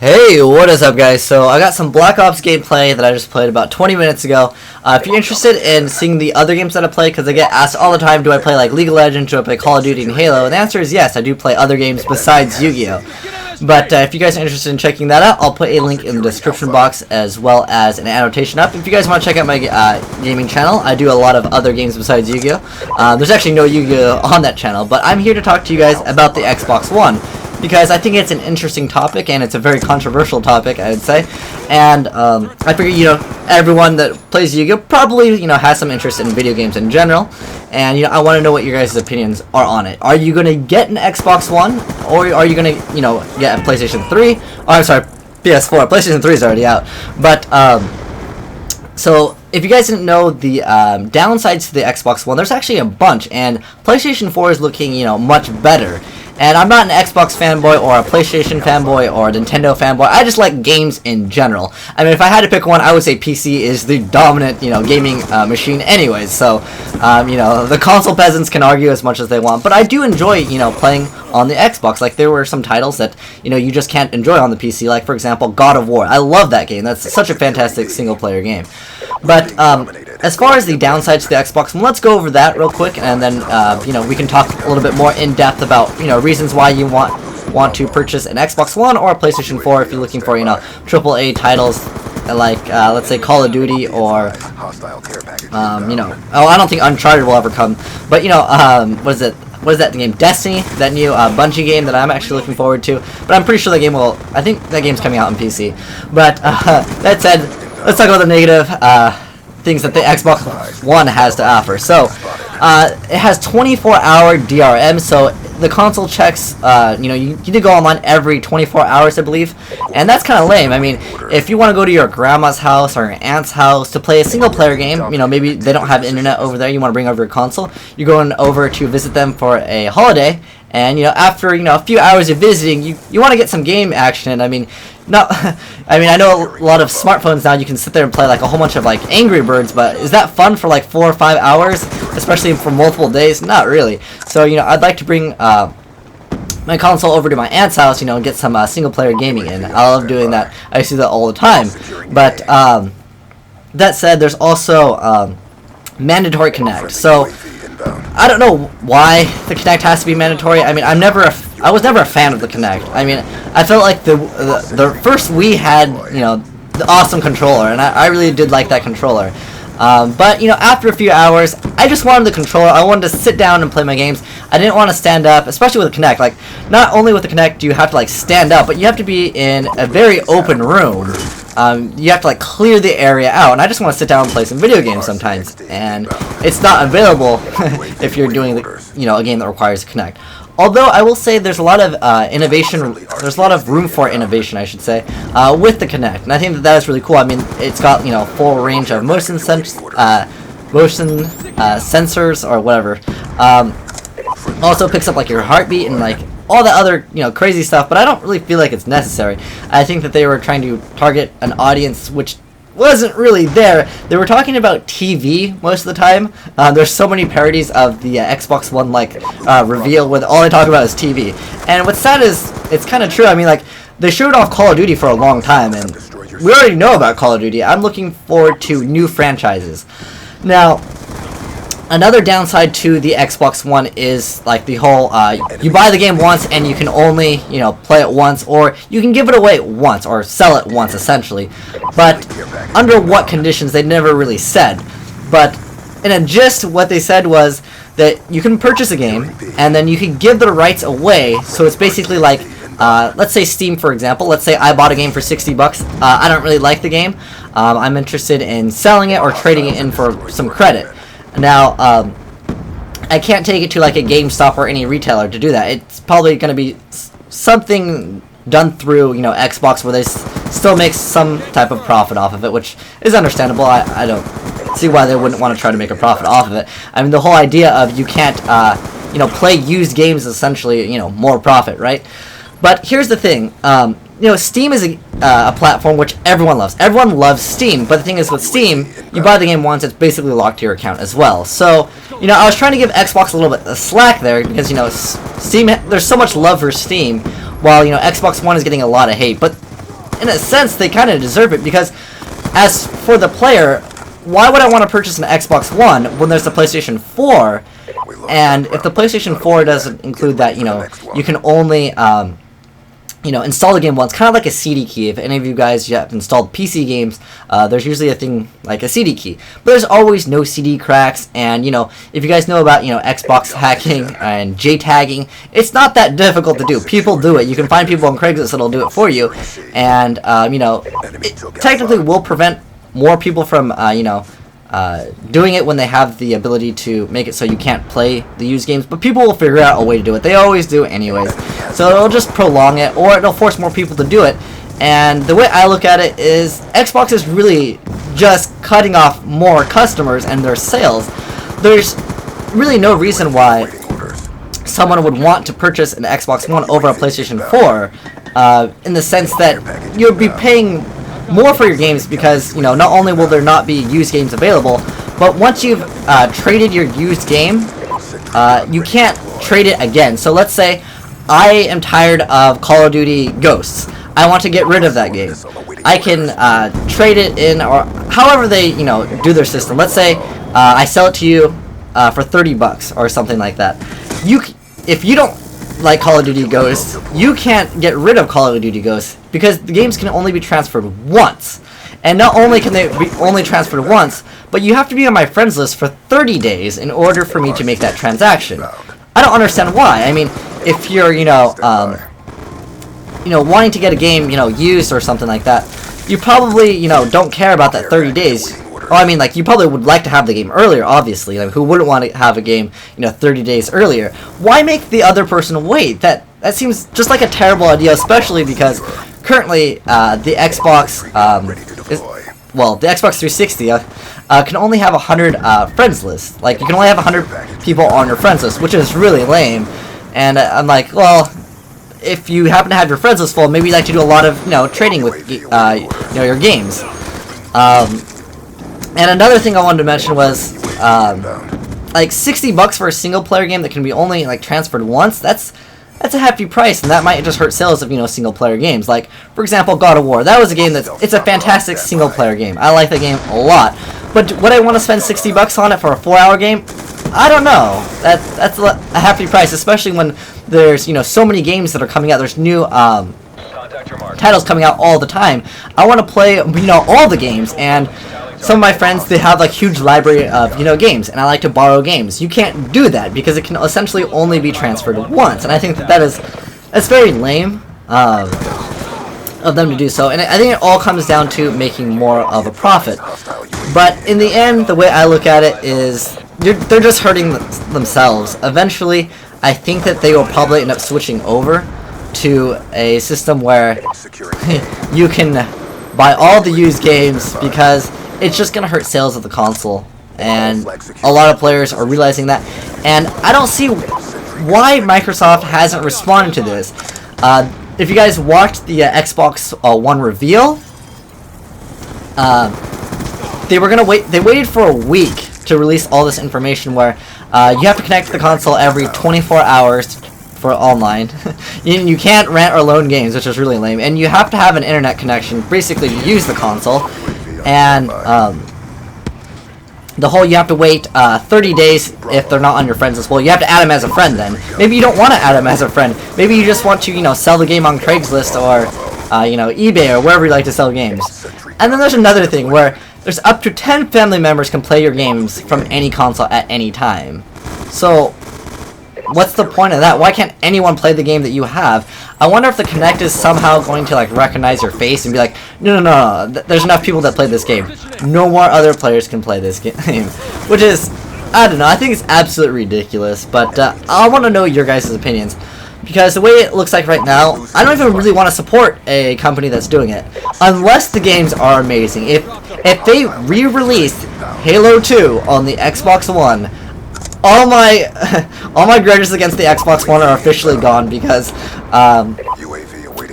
Hey, what is up, guys? So I got some Black Ops gameplay that I just played about 20 minutes ago. If you're interested in seeing the other games that I play, because I get asked all the time, do I play like League of Legends, do I play Call of Duty and Halo? And the answer is yes, I do play other games besides Yu-Gi-Oh! But if you guys are interested in checking that out, I'll put a link in the description box as well as an annotation up. If you guys want to check out my gaming channel, I do a lot of other games besides Yu-Gi-Oh! There's actually no Yu-Gi-Oh! On that channel, but I'm here to talk to you guys about the Xbox One, because I think it's an interesting topic, and it's a very controversial topic, I would say. And I figure, everyone that plays Yu-Gi-Oh! Probably, has some interest in video games in general. And, I want to know what your guys' opinions are on it. Are you going to get an Xbox One, or are you going to, get a PlayStation 3? Oh, I'm sorry, PS4. PlayStation 3 is already out. But, so, if you guys didn't know the downsides to the Xbox One, there's actually a bunch, and PlayStation 4 is looking, much better. And I'm not an Xbox fanboy or a PlayStation fanboy or a Nintendo fanboy. I just like games in general. I mean, if I had to pick one, I would say PC is the dominant, gaming machine anyways. So, the console peasants can argue as much as they want. But I do enjoy, playing on the Xbox. Like, there were some titles that, you just can't enjoy on the PC. Like, for example, God of War. I love that game. That's such a fantastic single-player game. But, as far as the downsides to the Xbox One, let's go over that real quick, and then, we can talk a little bit more in depth about, reasons why you want to purchase an Xbox One or a PlayStation 4 if you're looking for, AAA titles like, let's say Call of Duty or, I don't think Uncharted will ever come, but, what is that game? Destiny, that new Bungie game that I'm actually looking forward to. But I'm pretty sure that game I think that game's coming out on PC. But that said, let's talk about the negative things that the Xbox One has to offer. So, it has 24-hour DRM, so the console checks, you need to go online every 24 hours, I believe, and that's kind of lame. I mean, if you want to go to your grandma's house or your aunt's house to play a single-player game, maybe they don't have internet over there, you want to bring over your console, you're going over to visit them for a holiday, and, after, a few hours of visiting, you want to get some game action. I mean, I know a lot of smartphones now, you can sit there and play, like, a whole bunch of, like, Angry Birds, but is that fun for, like, 4 or 5 hours, especially for multiple days? Not really. So, I'd like to bring my console over to my aunt's house, and get some single-player gaming in. I love doing that. I used to do that all the time. But, that said, there's also mandatory Connect. So, I don't know why the Kinect has to be mandatory. I mean, I was never a fan of the Kinect. I mean, I felt like the first Wii had, the awesome controller, and I really did like that controller. But, after a few hours, I just wanted the controller. I wanted to sit down and play my games. I didn't want to stand up, especially with the Kinect. Like, not only with the Kinect do you have to, like, stand up, but you have to be in a very open room. You have to, like, clear the area out, and I just want to sit down and play some video games sometimes, and it's not available if you're doing, a game that requires a Kinect. Although, I will say there's a lot of innovation, there's a lot of room for innovation, I should say, with the Kinect, and I think that is really cool. I mean, it's got, full range of motion sensors, or whatever. Also picks up, like, your heartbeat and, like, all that other, crazy stuff, but I don't really feel like it's necessary. I think that they were trying to target an audience which wasn't really there. They were talking about TV most of the time. There's so many parodies of the Xbox One, like, reveal where all they talk about is TV. And what's sad is, it's kind of true. I mean, like, they showed off Call of Duty for a long time, and we already know about Call of Duty. I'm looking forward to new franchises. Now, another downside to the Xbox One is, like, the whole, you buy the game once and you can only, play it once, or you can give it away once, or sell it once, essentially. But under what conditions, they never really said. But in a gist, what they said was that you can purchase a game, and then you can give the rights away, so it's basically like, let's say Steam, for example. Let's say I bought a game for $60. I don't really like the game. I'm interested in selling it or trading it in for some credit. Now, I can't take it to, like, a GameStop or any retailer to do that. It's probably going to be something done through, Xbox, where they still make some type of profit off of it, which is understandable. I don't see why they wouldn't want to try to make a profit off of it. I mean, the whole idea of you can't, play used games is essentially, more profit, right? But here's the thing. Steam is a platform which everyone loves. Everyone loves Steam, but the thing is with Steam, you buy the game once, it's basically locked to your account as well. So, I was trying to give Xbox a little bit of slack there, because, Steam, there's so much love for Steam, while, Xbox One is getting a lot of hate. But in a sense, they kind of deserve it, because as for the player, why would I want to purchase an Xbox One when there's a PlayStation 4? And if the PlayStation 4 doesn't include that, you can only, install the game once, kind of like a CD key. If any of you guys have installed PC games, there's usually a thing like a CD key. But there's always no CD cracks, and, if you guys know about, Xbox hacking and JTagging, it's not that difficult to do. People do it. You can find people on Craigslist that'll do it for you, and, it technically will prevent more people from, doing it when they have the ability to make it so you can't play the used games, but people will figure out a way to do it. They always do anyways. So it'll just prolong it, or it'll force more people to do it. And the way I look at it is Xbox is really just cutting off more customers and their sales. There's really no reason why someone would want to purchase an Xbox One over a PlayStation 4, in the sense that you'll be paying more for your games, because not only will there not be used games available, but once you've traded your used game, you can't trade it again. So let's say I am tired of Call of Duty Ghosts. I want to get rid of that game. I can trade it in, or however they do their system. Let's say I sell it to you for $30 or something like that. If you don't like Call of Duty Ghosts, you can't get rid of Call of Duty Ghosts, because the games can only be transferred once. And not only can they be only transferred once, but you have to be on my friends list for 30 days in order for me to make that transaction. I don't understand why. I mean, if you're, wanting to get a game, used or something like that, you probably, don't care about that 30 days. Oh, I mean, you probably would like to have the game earlier, obviously. Who wouldn't want to have a game, 30 days earlier? Why make the other person wait? That seems just like a terrible idea, especially because currently the Xbox, the Xbox 360 can only have 100 friends list. You can only have 100 people on your friends list, which is really lame. And I'm like, well, if you happen to have your friends list full, maybe you like to do a lot of, trading with, your games. And another thing I wanted to mention was, $60 for a single player game that can be only transferred once. That's a hefty price, and that might just hurt sales of single player games. For example, God of War. That was a game it's a fantastic single player game. I like the game a lot. But would I want to spend $60 on it for a 4-hour game? I don't know. That's a hefty price, especially when there's so many games that are coming out. There's new titles coming out all the time. I want to play all the games, and some of my friends, they have huge library of games, and I like to borrow games. You can't do that because it can essentially only be transferred once, and I think that's very lame of them to do so. And I think it all comes down to making more of a profit. But in the end, the way I look at it is they're just hurting themselves. Eventually, I think that they will probably end up switching over to a system where you can buy all the used games, because it's just going to hurt sales of the console, and a lot of players are realizing that, and I don't see why Microsoft hasn't responded to this. If you guys watched the Xbox One reveal, they waited for a week to release all this information, where you have to connect to the console every 24 hours for online. You can't rent or loan games, which is really lame, and you have to have an internet connection basically to use the console. And the whole you have to wait 30 days if they're not on your friends list. Well, you have to add them as a friend then. Maybe you don't want to add them as a friend. Maybe you just want to, sell the game on Craigslist or, eBay or wherever you like to sell games. And then there's another thing where there's up to 10 family members can play your games from any console at any time. So, what's the point of that? Why can't anyone play the game that you have? I wonder if the Kinect is somehow going to recognize your face and be like, no, there's enough people that play this game. No more other players can play this game. Which is, I don't know, I think it's absolutely ridiculous. But I want to know your guys' opinions. Because the way it looks like right now, I don't even really want to support a company that's doing it. Unless the games are amazing. If they re-released Halo 2 on the Xbox One, all my grudges against the Xbox One are officially gone, because I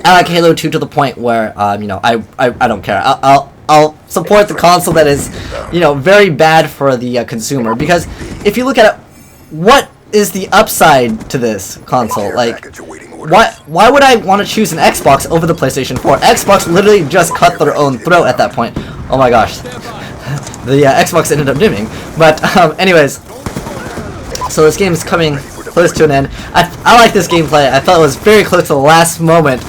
like Halo 2 to the point where I don't care. I'll support the console that is very bad for the consumer, because if you look at it, what is the upside to this console? why would I want to choose an Xbox over the PlayStation 4? Xbox literally just cut their own throat at that point. Oh my gosh. The Xbox ended up dimming. But anyways, so this game is coming close to an end. I like this gameplay. I felt it was very close to the last moment.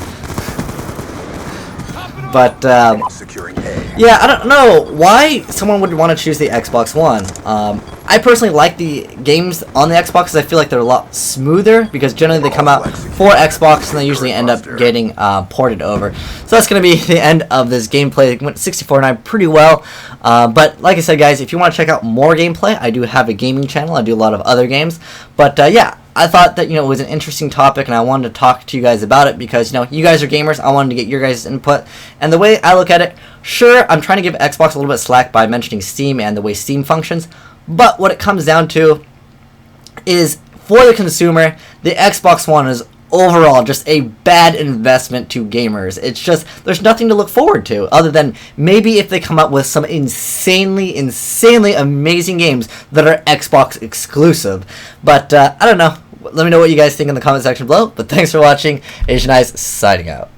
But yeah, I don't know why someone would want to choose the Xbox One. I personally like the games on the Xbox because I feel like they're a lot smoother, because generally they come out for Xbox and they usually end up getting ported over. So that's going to be the end of this gameplay. It went 64-9 pretty well. But like I said, guys, if you want to check out more gameplay, I do have a gaming channel. I do a lot of other games. But yeah, I thought that, it was an interesting topic, and I wanted to talk to you guys about it because, you guys are gamers. I wanted to get your guys' input. And the way I look at it, sure, I'm trying to give Xbox a little bit slack by mentioning Steam and the way Steam functions. But what it comes down to is, for the consumer, the Xbox One is overall just a bad investment to gamers. It's just, there's nothing to look forward to other than maybe if they come up with some insanely amazing games that are Xbox exclusive. But I don't know. Let me know what you guys think in the comment section below. But thanks for watching. Asian Eyes signing out.